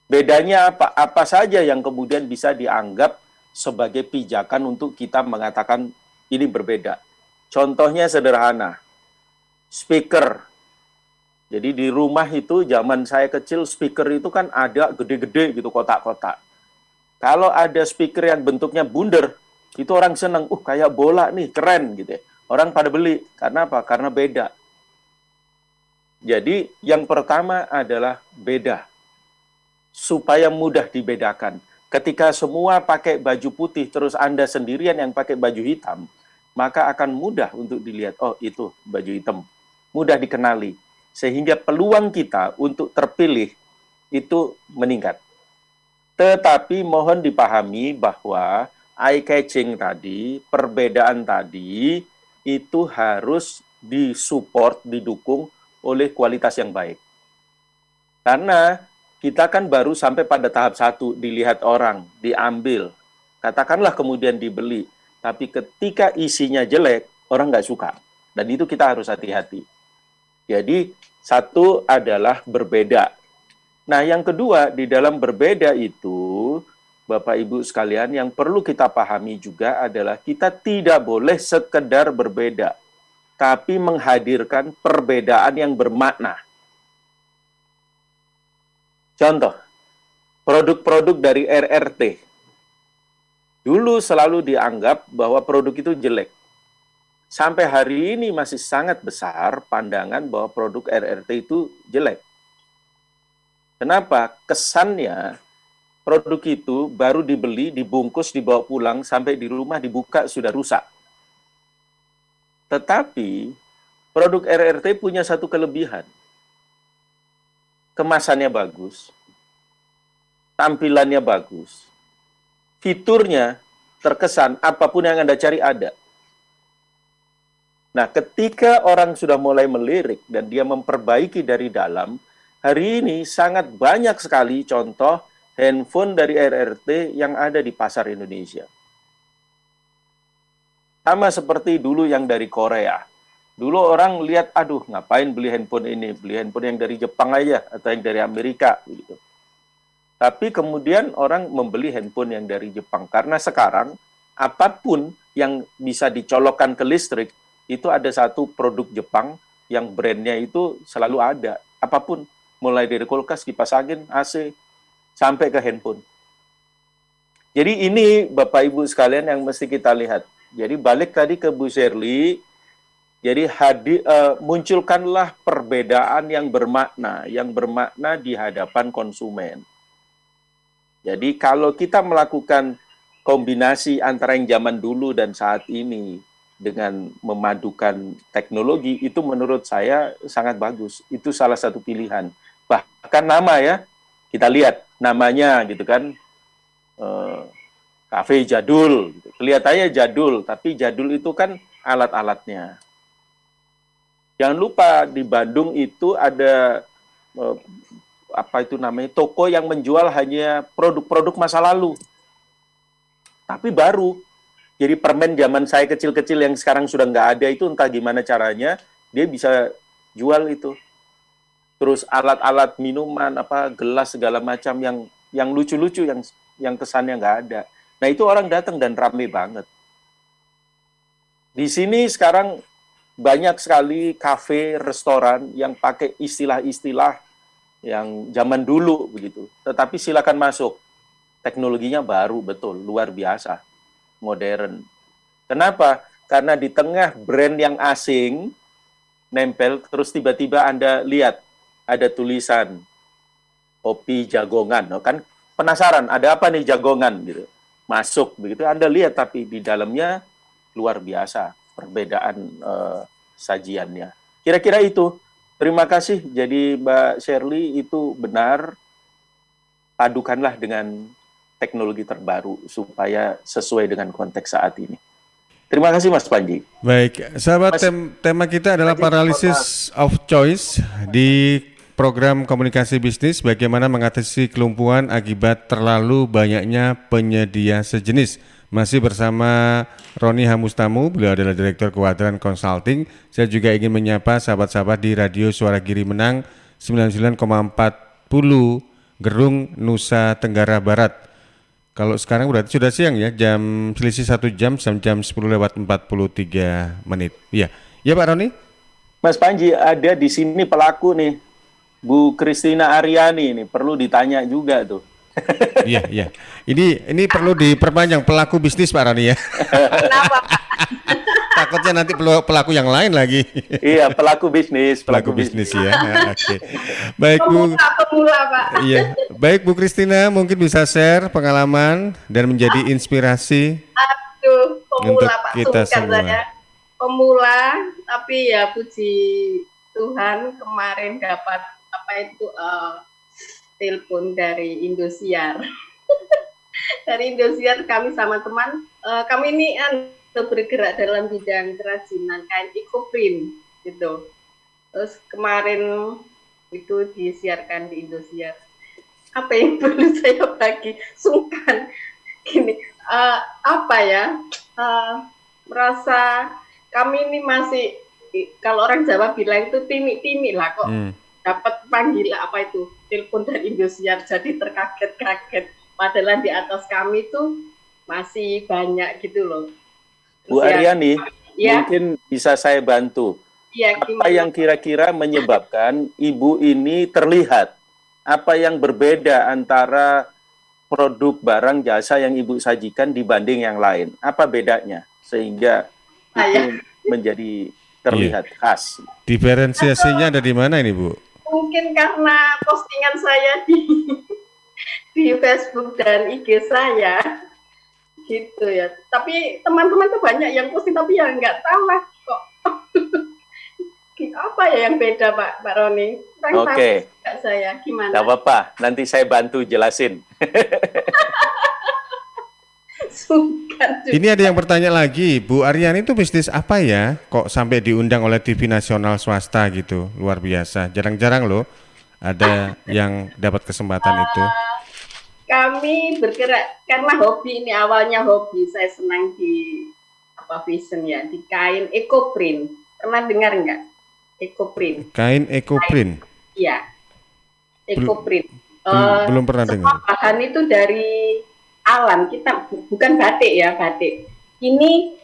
Bedanya apa? Apa saja yang kemudian bisa dianggap sebagai pijakan untuk kita mengatakan ini berbeda. Contohnya sederhana, speaker. Jadi di rumah itu zaman saya kecil speaker itu kan ada gede-gede gitu, kotak-kotak. Kalau ada speaker yang bentuknya bundar, itu orang senang, kayak bola nih, keren gitu ya. Orang pada beli, karena apa? Karena beda. Jadi yang pertama adalah beda, supaya mudah dibedakan. Ketika semua pakai baju putih, terus Anda sendirian yang pakai baju hitam, maka akan mudah untuk dilihat, itu baju hitam. Mudah dikenali. Sehingga peluang kita untuk terpilih itu meningkat. Tetapi mohon dipahami bahwa eye-catching tadi, perbedaan tadi, itu harus disupport, didukung oleh kualitas yang baik. Karena kita kan baru sampai pada tahap 1, dilihat orang, diambil. Katakanlah kemudian dibeli. Tapi ketika isinya jelek, orang nggak suka. Dan itu kita harus hati-hati. Jadi, satu adalah berbeda. Nah, yang kedua, di dalam berbeda itu, Bapak Ibu sekalian, yang perlu kita pahami juga adalah kita tidak boleh sekedar berbeda, tapi menghadirkan perbedaan yang bermakna. Contoh, produk-produk dari RRT. Dulu selalu dianggap bahwa produk itu jelek. Sampai hari ini masih sangat besar pandangan bahwa produk RRT itu jelek. Kenapa? Kesannya produk itu baru dibeli, dibungkus, dibawa pulang, sampai di rumah dibuka sudah rusak. Tetapi produk RRT punya satu kelebihan. Kemasannya bagus, tampilannya bagus, fiturnya terkesan apapun yang Anda cari ada. Nah, ketika orang sudah mulai melirik dan dia memperbaiki dari dalam, hari ini sangat banyak sekali contoh handphone dari RRT yang ada di pasar Indonesia. Sama seperti dulu yang dari Korea. Dulu orang lihat, aduh ngapain beli handphone ini, beli handphone yang dari Jepang aja, atau yang dari Amerika. Gitu. Tapi kemudian orang membeli handphone yang dari Jepang. Karena sekarang, apapun yang bisa dicolokkan ke listrik, itu ada satu produk Jepang yang brandnya itu selalu ada. Apapun, mulai dari kulkas, kipas angin, AC, sampai ke handphone. Jadi ini Bapak Ibu sekalian yang mesti kita lihat. Jadi balik tadi ke Bu Shirley, jadi munculkanlah perbedaan yang bermakna di hadapan konsumen. Jadi kalau kita melakukan kombinasi antara yang zaman dulu dan saat ini dengan memadukan teknologi, itu menurut saya sangat bagus. Itu salah satu pilihan. Bahkan nama ya, kita lihat namanya gitu kan, kafe jadul. Kelihatannya jadul, tapi jadul itu kan alat-alatnya. Jangan lupa di Bandung itu ada toko yang menjual hanya produk-produk masa lalu. Tapi baru. Jadi permen zaman saya kecil-kecil yang sekarang sudah nggak ada itu entah gimana caranya dia bisa jual itu. Terus alat-alat minuman, gelas segala macam yang lucu-lucu yang kesannya nggak ada. Nah itu orang datang dan rame banget. Di sini sekarang banyak sekali kafe, restoran yang pakai istilah-istilah yang zaman dulu begitu. Tetapi silakan masuk. Teknologinya baru, betul, luar biasa, modern. Kenapa? Karena di tengah brand yang asing nempel, terus tiba-tiba Anda lihat ada tulisan kopi jagongan. Kan penasaran, ada apa nih jagongan gitu. Masuk begitu, Anda lihat tapi di dalamnya luar biasa perbedaan sajiannya. Kira-kira itu. Terima kasih. Jadi Mbak Shirley itu benar. Padukanlah dengan teknologi terbaru supaya sesuai dengan konteks saat ini. Terima kasih Mas Panji. Baik, sahabat, tema kita adalah paralysis of choice di program komunikasi bisnis, bagaimana mengatasi kelumpuhan akibat terlalu banyaknya penyedia sejenis. Masih bersama Roni Hamustamu, beliau adalah Direktur Kuadran Consulting. Saya juga ingin menyapa sahabat-sahabat di Radio Suara Giri Menang 99,40 Gerung, Nusa Tenggara Barat. Kalau sekarang berarti sudah siang ya, selisih 1 jam, jam 10:43. Iya, ya Pak Roni? Mas Panji, ada di sini pelaku nih, Bu Christina Aryani nih, perlu ditanya juga tuh. Iya. Ini perlu diperpanjang pelaku bisnis Pak Roni ya. Kenapa? Takutnya nanti pelaku yang lain lagi. Iya, pelaku bisnis ya. Oke. Baik Bu. Pemula, Pak. Iya. Baik Bu Christina, mungkin bisa share pengalaman dan menjadi inspirasi. Aduh, pemula untuk Pak. kita Sungkan semua. saya. Pemula, tapi ya puji Tuhan kemarin dapat telepon dari Indosiar. Dari Indosiar kami sama teman, kami ini bergerak dalam bidang kerajinan kain ekoprint gitu. Terus kemarin itu disiarkan di Indosiar. Apa yang perlu saya bagi? Sungkan gini, merasa kami ini masih, kalau orang Jawa bilang itu timik-timik lah kok. Dapat panggilan telepon dari Indosiar, jadi terkaget-kaget. Padahal di atas kami tuh masih banyak gitu loh. Bu Aryani, ya, mungkin bisa saya bantu. Ya, apa yang kira-kira menyebabkan Ibu ini terlihat? Apa yang berbeda antara produk barang jasa yang Ibu sajikan dibanding yang lain? Apa bedanya sehingga itu menjadi terlihat khas? Diferensiasinya ada di mana ini Bu? Mungkin karena postingan saya di Facebook dan IG saya gitu ya. Tapi teman-teman tuh banyak yang posting tapi ya nggak tahu lah kok Apa ya yang beda Pak Roni? Oke. Saya gimana? Nggak apa-apa, nanti saya bantu jelasin. Ini ada yang bertanya lagi, Bu Aryani itu bisnis apa ya? Kok sampai diundang oleh TV nasional swasta gitu? Luar biasa, jarang-jarang loh ada yang dapat kesempatan itu. Kami bergerak karena hobi, ini awalnya hobi. Saya senang di fashion ya, di kain ekoprint. Pernah dengar nggak? Ekoprint. Kain ekoprint? Iya, ekoprint. Belum pernah dengar. Bahan itu dari alam, kita bukan batik ya, batik. Ini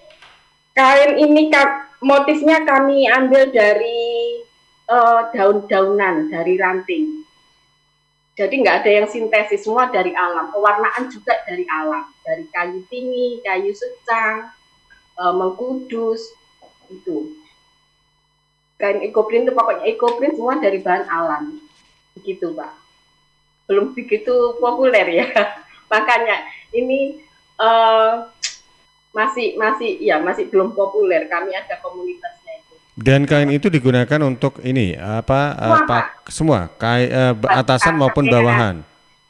kain ini motifnya kami ambil dari daun-daunan, dari ranting. Jadi nggak ada yang sintesis, semua dari alam. Pewarnaan juga dari alam, dari kayu tinggi, kayu secang, mengkudus, itu. Kain ekoprint itu pokoknya ekoprint semua dari bahan alam, begitu Pak. Belum begitu populer ya, makanya ini masih belum populer. Kami ada komunitasnya itu. Dan kain itu digunakan untuk ini semua kain atasan maupun bawahan.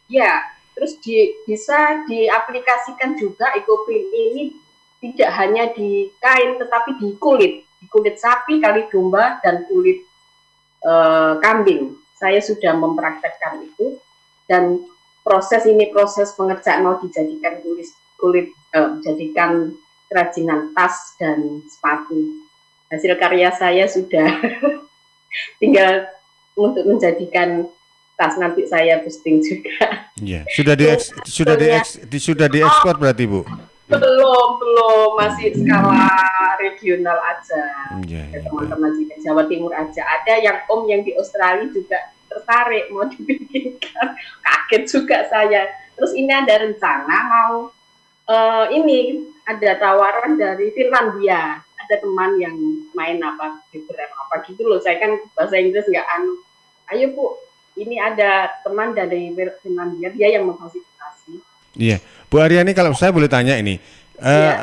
Ya, terus bisa diaplikasikan juga ekoprint ini tidak hanya di kain tetapi di kulit sapi, kali domba, dan kulit kambing. Saya sudah mempraktekkan itu, dan proses pengerjaan mau dijadikan jadikan kerajinan tas dan sepatu. Hasil karya saya sudah tinggal untuk menjadikan tas, nanti saya posting juga. Iya, sudah diekspor berarti Bu? Belum, masih skala regional aja. Teman-teman di Jawa Timur aja. Ada yang yang di Australia juga tertarik mau dibikinkan. Kaget juga saya. Terus ini ada rencana mau ini ada tawaran dari Finlandia. Ada teman yang main apa gitu loh. Saya kan bahasa Inggris nggak ayo Bu, ini ada teman dari Finlandia, dia yang memfasilitasi. Iya, Bu Aryani, kalau saya boleh tanya ini,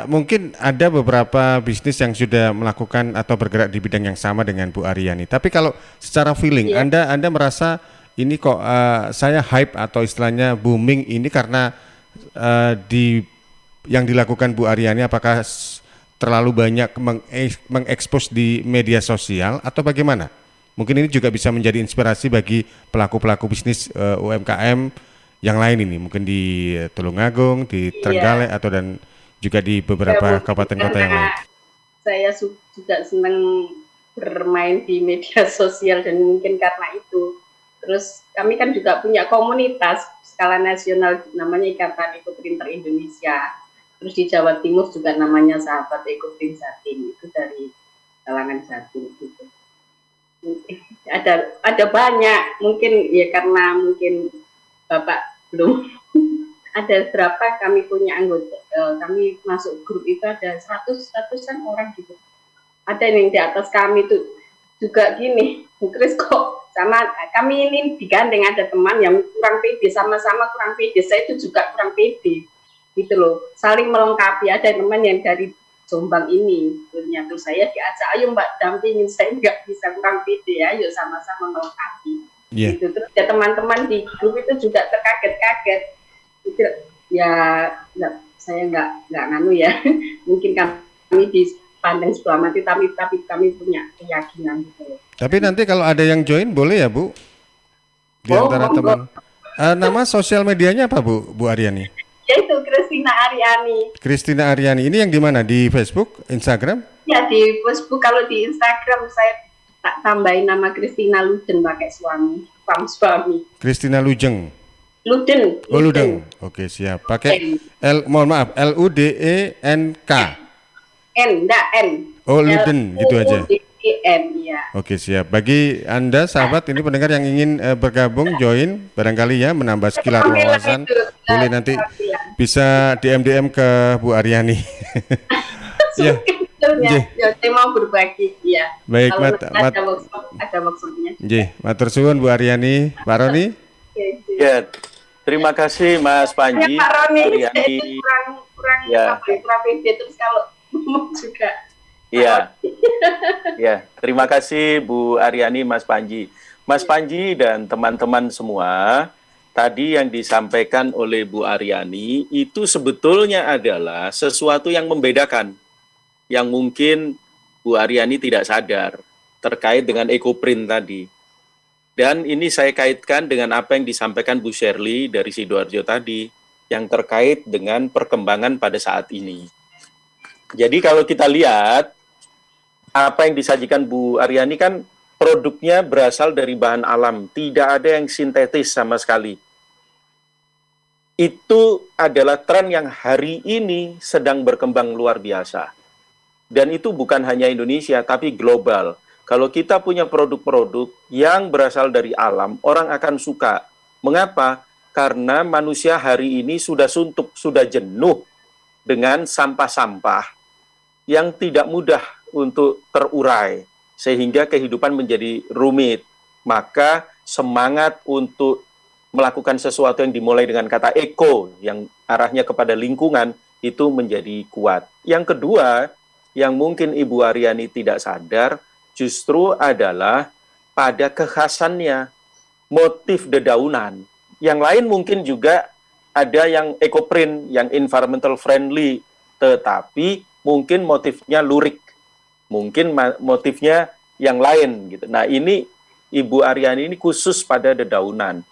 mungkin ada beberapa bisnis yang sudah melakukan atau bergerak di bidang yang sama dengan Bu Aryani. Tapi kalau secara feeling, Anda merasa ini kok saya hype atau istilahnya booming ini karena yang dilakukan Bu Aryani, apakah terlalu banyak mengekspos di media sosial atau bagaimana? Mungkin ini juga bisa menjadi inspirasi bagi pelaku-pelaku bisnis UMKM yang lain ini, mungkin di Tulungagung, di Trenggalek, atau dan juga di beberapa kabupaten kota yang lain. Saya juga senang bermain di media sosial, dan mungkin karena itu. Terus kami kan juga punya komunitas skala nasional namanya Ikatan Ekoprinter Indonesia. Terus di Jawa Timur juga namanya Sahabat Ekoprint Jatim, itu dari kalangan Jatim gitu. Ada banyak, mungkin ya karena mungkin Bapak belum ada berapa kami punya anggota, kami masuk grup itu ada 100-an orang gitu. Ada yang di atas kami tuh juga gini, terus kok sama kami ini digandeng, ada teman yang kurang pede, sama-sama kurang pede, saya itu juga kurang pede gitu loh, saling melengkapi. Ada teman yang dari Jombang ini, terus saya diajak, ayo Mbak dampingin, saya nggak bisa, kurang pede, ayo sama-sama melengkapi. Gitu. Terus ya teman-teman di grup itu juga terkaget-kaget. Itu ya saya nggak nganu ya. Mungkin kami dipandang sebelah mata, tapi kami punya keyakinan gitu. Tapi nanti kalau ada yang join boleh ya Bu? Di antara teman. Nama sosial medianya apa Bu Aryani? Yaitu Kristina Aryani. Kristina Aryani. Ini yang di mana? Di Facebook, Instagram? Ya di Facebook. Kalau di Instagram saya tak tambahin nama Kristina Luden pakai suami. Kristina Lujeng. Luden. Oh Luden. Oke siap. Pakai LUDENK. Enggak N. Oh Luden gitu aja. N ya. Oke siap. Bagi Anda sahabat ini pendengar yang ingin bergabung join barangkali ya menambah skill atau wawasan, boleh nanti bisa DM ke Bu Aryani. Ya. Ya, saya mau berbagi ya. Baik, ada maksudnya. Matur suwun Bu Aryani, Pak Roni. Ya, terima kasih Mas Panji. Pak Roni, kurang pede terus kalau juga Iya. Ya, terima kasih Bu Aryani, Mas Panji. Mas Panji dan teman-teman semua, tadi yang disampaikan oleh Bu Aryani itu sebetulnya adalah sesuatu yang membedakan, yang mungkin Bu Aryani tidak sadar terkait dengan ekoprint tadi. Dan ini saya kaitkan dengan apa yang disampaikan Bu Shirley dari Sidoarjo tadi, yang terkait dengan perkembangan pada saat ini. Jadi kalau kita lihat, apa yang disajikan Bu Aryani kan produknya berasal dari bahan alam, tidak ada yang sintetis sama sekali. Itu adalah tren yang hari ini sedang berkembang luar biasa. Dan itu bukan hanya Indonesia, tapi global. Kalau kita punya produk-produk yang berasal dari alam, orang akan suka. Mengapa? Karena manusia hari ini sudah suntuk, sudah jenuh dengan sampah-sampah yang tidak mudah untuk terurai, sehingga kehidupan menjadi rumit. Maka semangat untuk melakukan sesuatu yang dimulai dengan kata eko, yang arahnya kepada lingkungan, itu menjadi kuat. Yang kedua, yang mungkin Ibu Aryani tidak sadar, justru adalah pada kekhasannya, motif dedaunan. Yang lain mungkin juga ada yang ekoprint, yang environmental friendly, tetapi mungkin motifnya lurik, mungkin motifnya yang lain gitu. Nah, ini Ibu Aryani ini khusus pada dedaunan.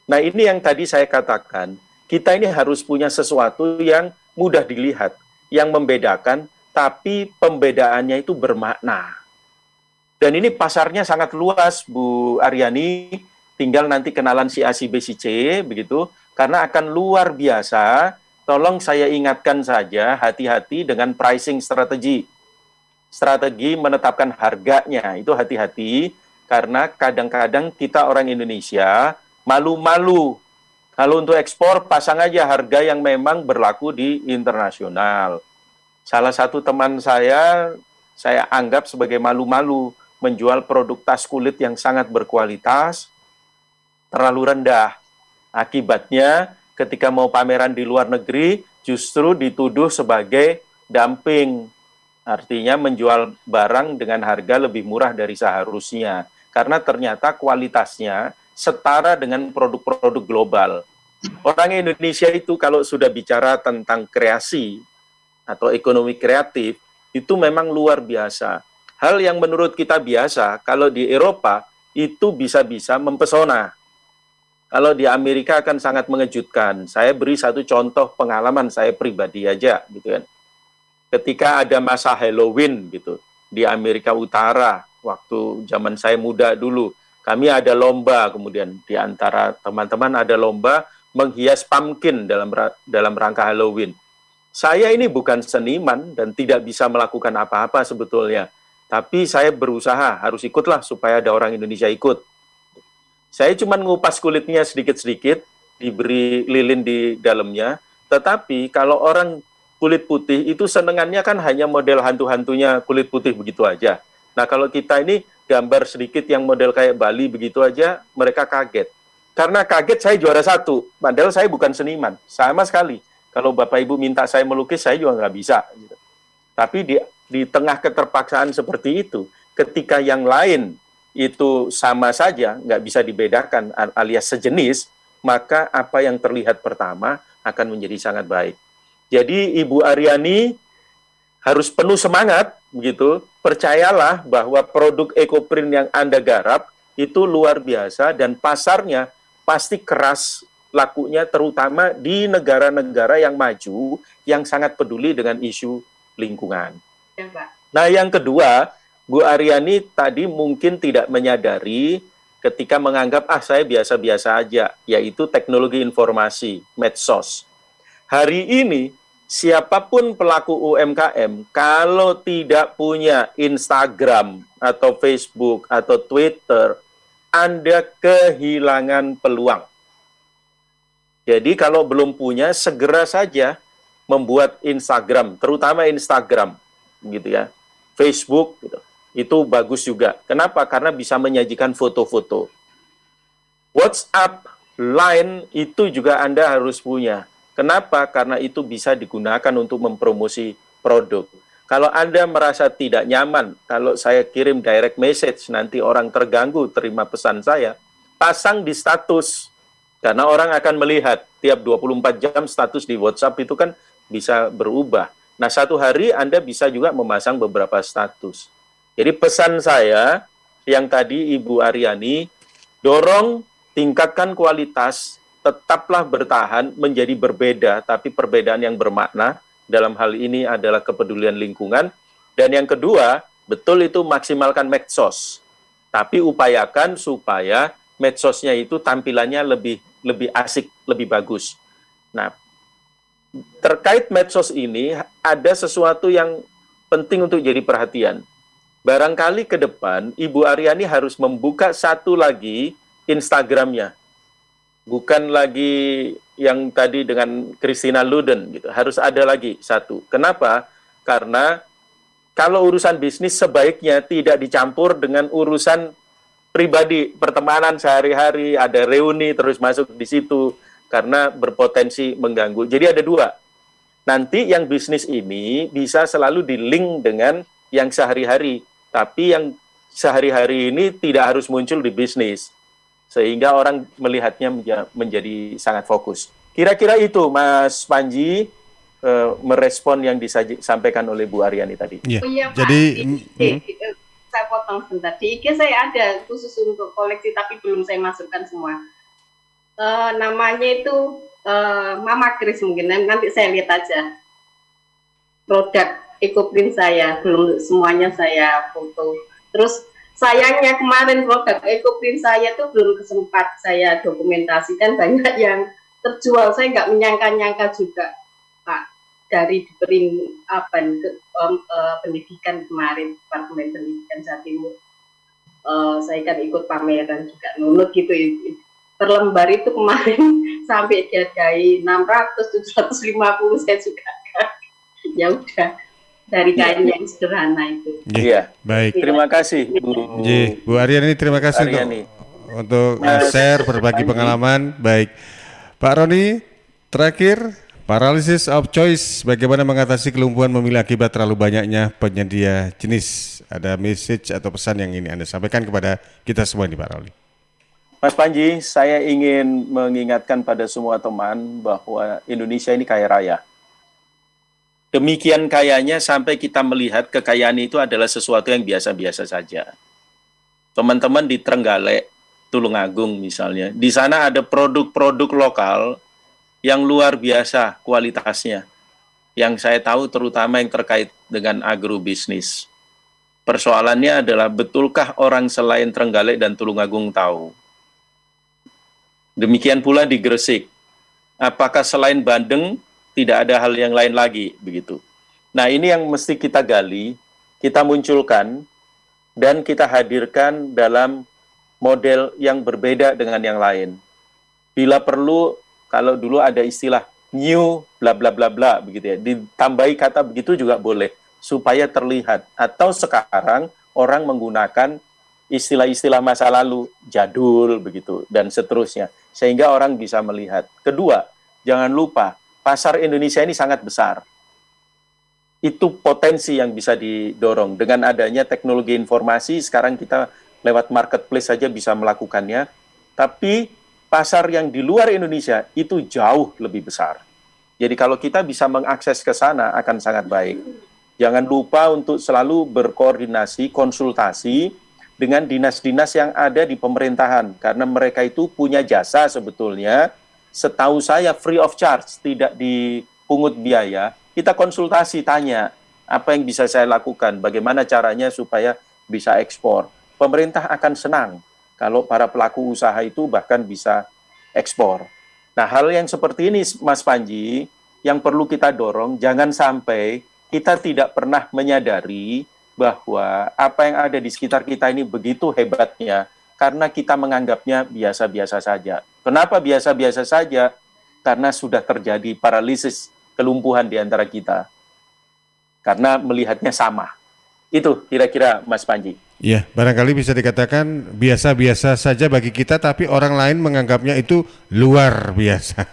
Nah, ini yang tadi saya katakan, kita ini harus punya sesuatu yang mudah dilihat, yang membedakan, tapi pembedaannya itu bermakna. Dan ini pasarnya sangat luas, Bu Aryani, tinggal nanti kenalan si A, si B, si C, begitu, karena akan luar biasa. Tolong saya ingatkan saja, hati-hati dengan pricing strategi. Strategi menetapkan harganya, itu hati-hati, karena kadang-kadang kita orang Indonesia malu-malu. Kalau untuk ekspor, pasang aja harga yang memang berlaku di internasional. Salah satu teman saya anggap sebagai malu-malu, menjual produk tas kulit yang sangat berkualitas, terlalu rendah. Akibatnya, ketika mau pameran di luar negeri, justru dituduh sebagai dumping. Artinya menjual barang dengan harga lebih murah dari seharusnya. Karena ternyata kualitasnya setara dengan produk-produk global. Orang Indonesia itu kalau sudah bicara tentang kreasi atau ekonomi kreatif, itu memang luar biasa. Hal yang menurut kita biasa, kalau di Eropa, itu bisa-bisa mempesona. Kalau di Amerika akan sangat mengejutkan. Saya beri satu contoh pengalaman saya pribadi aja, gitu kan. Ketika ada masa Halloween gitu di Amerika Utara, waktu zaman saya muda dulu, kami ada lomba, kemudian di antara teman-teman ada lomba menghias pumpkin dalam rangka Halloween. Saya ini bukan seniman dan tidak bisa melakukan apa-apa sebetulnya, tapi saya berusaha harus ikutlah supaya ada orang Indonesia ikut. Saya cuma ngupas kulitnya sedikit-sedikit, diberi lilin di dalamnya, tetapi kalau orang kulit putih itu senengannya kan hanya model hantu-hantunya kulit putih begitu aja. Nah, kalau kita ini gambar sedikit yang model kayak Bali begitu aja, mereka kaget. Karena kaget saya juara satu, padahal saya bukan seniman, sama sekali. Kalau Bapak Ibu minta saya melukis, saya juga nggak bisa. Gitu. Tapi di tengah keterpaksaan seperti itu, ketika yang lain itu sama saja, nggak bisa dibedakan alias sejenis, maka apa yang terlihat pertama akan menjadi sangat baik. Jadi Ibu Aryani harus penuh semangat, begitu. Percayalah bahwa produk ekoprint yang Anda garap itu luar biasa dan pasarnya pasti keras lakunya, terutama di negara-negara yang maju yang sangat peduli dengan isu lingkungan. Ya, Pak. Nah, yang kedua, Bu Aryani tadi mungkin tidak menyadari ketika menganggap, saya biasa-biasa aja, yaitu teknologi informasi, medsos. Hari ini, siapapun pelaku UMKM, kalau tidak punya Instagram atau Facebook atau Twitter, Anda kehilangan peluang. Jadi kalau belum punya, segera saja membuat Instagram, terutama Instagram, gitu ya, Facebook, gitu. Itu bagus juga. Kenapa? Karena bisa menyajikan foto-foto. WhatsApp, Line, itu juga Anda harus punya. Kenapa? Karena itu bisa digunakan untuk mempromosi produk. Kalau Anda merasa tidak nyaman, kalau saya kirim direct message, nanti orang terganggu terima pesan saya, pasang di status. Karena orang akan melihat tiap 24 jam status di WhatsApp itu kan bisa berubah. Nah, satu hari Anda bisa juga memasang beberapa status. Jadi pesan saya yang tadi Ibu Aryani, dorong, tingkatkan kualitas, tetaplah bertahan menjadi berbeda, tapi perbedaan yang bermakna. Dalam hal ini adalah kepedulian lingkungan. Dan yang kedua, betul itu maksimalkan medsos. Tapi upayakan supaya medsosnya itu tampilannya lebih asik, lebih bagus. Nah, terkait medsos ini, ada sesuatu yang penting untuk jadi perhatian. Barangkali ke depan, Ibu Aryani harus membuka satu lagi Instagramnya. Bukan lagi yang tadi dengan Christina Luden, gitu. Harus ada lagi satu. Kenapa? Karena kalau urusan bisnis sebaiknya tidak dicampur dengan urusan pribadi, pertemanan sehari-hari, ada reuni terus masuk di situ, karena berpotensi mengganggu. Jadi ada dua. Nanti yang bisnis ini bisa selalu di-link dengan yang sehari-hari, tapi yang sehari-hari ini tidak harus muncul di bisnis, sehingga orang melihatnya menjadi sangat fokus. Kira-kira itu, Mas Panji, merespon yang disampaikan oleh Bu Aryani tadi. Iya. Oh iya, Pak. Jadi Saya potong sebentar. Di IG saya ada khusus untuk koleksi, tapi belum saya masukkan semua. Namanya itu Mama Kris mungkin. Nanti saya lihat aja. Produk EcoPrint saya, belum semuanya saya foto. Terus sayangnya kemarin produk EcoPrint saya tuh belum sempat saya dokumentasikan, banyak yang terjual. Saya nggak menyangka-nyangka juga, Pak, dari pendidikan kemarin, Departemen Pendidikan Jawa Timur. Saya kan ikut pameran juga, nunut gitu. Per lembar itu kemarin sampai dihargai 600, 750, saya juga ya udah. Dari kain yang sederhana itu. Iya, baik. Terima kasih, Bu Aryani, terima kasih untuk share berbagi pengalaman. Baik, Pak Roni, terakhir, paralysis of choice, bagaimana mengatasi kelumpuhan memilih akibat terlalu banyaknya penyedia jenis? Ada message atau pesan yang ini Anda sampaikan kepada kita semua nih, Pak Roni. Mas Panji, saya ingin mengingatkan pada semua teman bahwa Indonesia ini kaya raya. Demikian kayanya sampai kita melihat kekayaan itu adalah sesuatu yang biasa-biasa saja. Teman-teman di Trenggalek, Tulungagung misalnya, di sana ada produk-produk lokal yang luar biasa kualitasnya. Yang saya tahu terutama yang terkait dengan agrobisnis. Persoalannya adalah betulkah orang selain Trenggalek dan Tulungagung tahu? Demikian pula di Gresik. Apakah selain Bandeng tidak ada hal yang lain lagi, begitu. Nah, ini yang mesti kita gali, kita munculkan, dan kita hadirkan dalam model yang berbeda dengan yang lain. Bila perlu, kalau dulu ada istilah new bla bla bla bla, begitu ya, ditambahi kata begitu juga boleh, supaya terlihat. Atau sekarang orang menggunakan istilah-istilah masa lalu, jadul, begitu, dan seterusnya, sehingga orang bisa melihat. Kedua, jangan lupa, pasar Indonesia ini sangat besar. Itu potensi yang bisa didorong. Dengan adanya teknologi informasi, sekarang kita lewat marketplace saja bisa melakukannya. Tapi pasar yang di luar Indonesia itu jauh lebih besar. Jadi kalau kita bisa mengakses ke sana akan sangat baik. Jangan lupa untuk selalu berkoordinasi, konsultasi dengan dinas-dinas yang ada di pemerintahan. Karena mereka itu punya jasa sebetulnya. Setahu saya free of charge, tidak dipungut biaya. Kita konsultasi, tanya apa yang bisa saya lakukan, bagaimana caranya supaya bisa ekspor. Pemerintah akan senang kalau para pelaku usaha itu bahkan bisa ekspor. Nah, hal yang seperti ini, Mas Panji, yang perlu kita dorong, jangan sampai kita tidak pernah menyadari bahwa apa yang ada di sekitar kita ini begitu hebatnya, karena kita menganggapnya biasa-biasa saja. Kenapa biasa-biasa saja? Karena sudah terjadi paralisis, kelumpuhan di antara kita. Karena melihatnya sama. Itu kira-kira Mas Panji. Ya, barangkali bisa dikatakan biasa-biasa saja bagi kita, tapi orang lain menganggapnya itu luar biasa.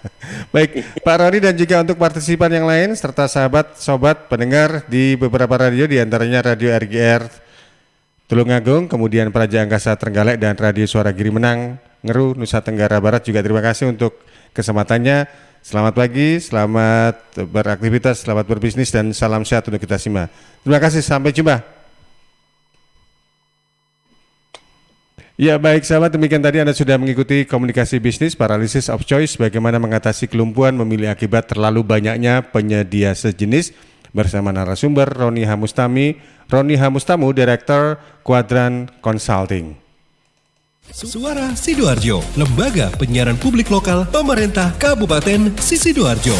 Baik, Pak Roni dan juga untuk partisipan yang lain, serta sahabat-sobat pendengar di beberapa radio, diantaranya Radio RGR Tulungagung, kemudian Praja Angkasa Trenggalek, dan Radio Suara Giri Menang, Ngeru, Nusa Tenggara Barat, juga terima kasih untuk kesempatannya. Selamat pagi, selamat beraktivitas, selamat berbisnis, dan salam sehat untuk kita semua. Terima kasih, sampai jumpa. Ya baik sahabat, demikian tadi Anda sudah mengikuti komunikasi bisnis Paralysis of Choice, bagaimana mengatasi kelumpuhan memilih akibat terlalu banyaknya penyedia sejenis, bersama narasumber Roni Hamustamu, Direktur Quadrant Consulting. Suara Sidoarjo, lembaga penyiaran publik lokal pemerintah Kabupaten Sidoarjo.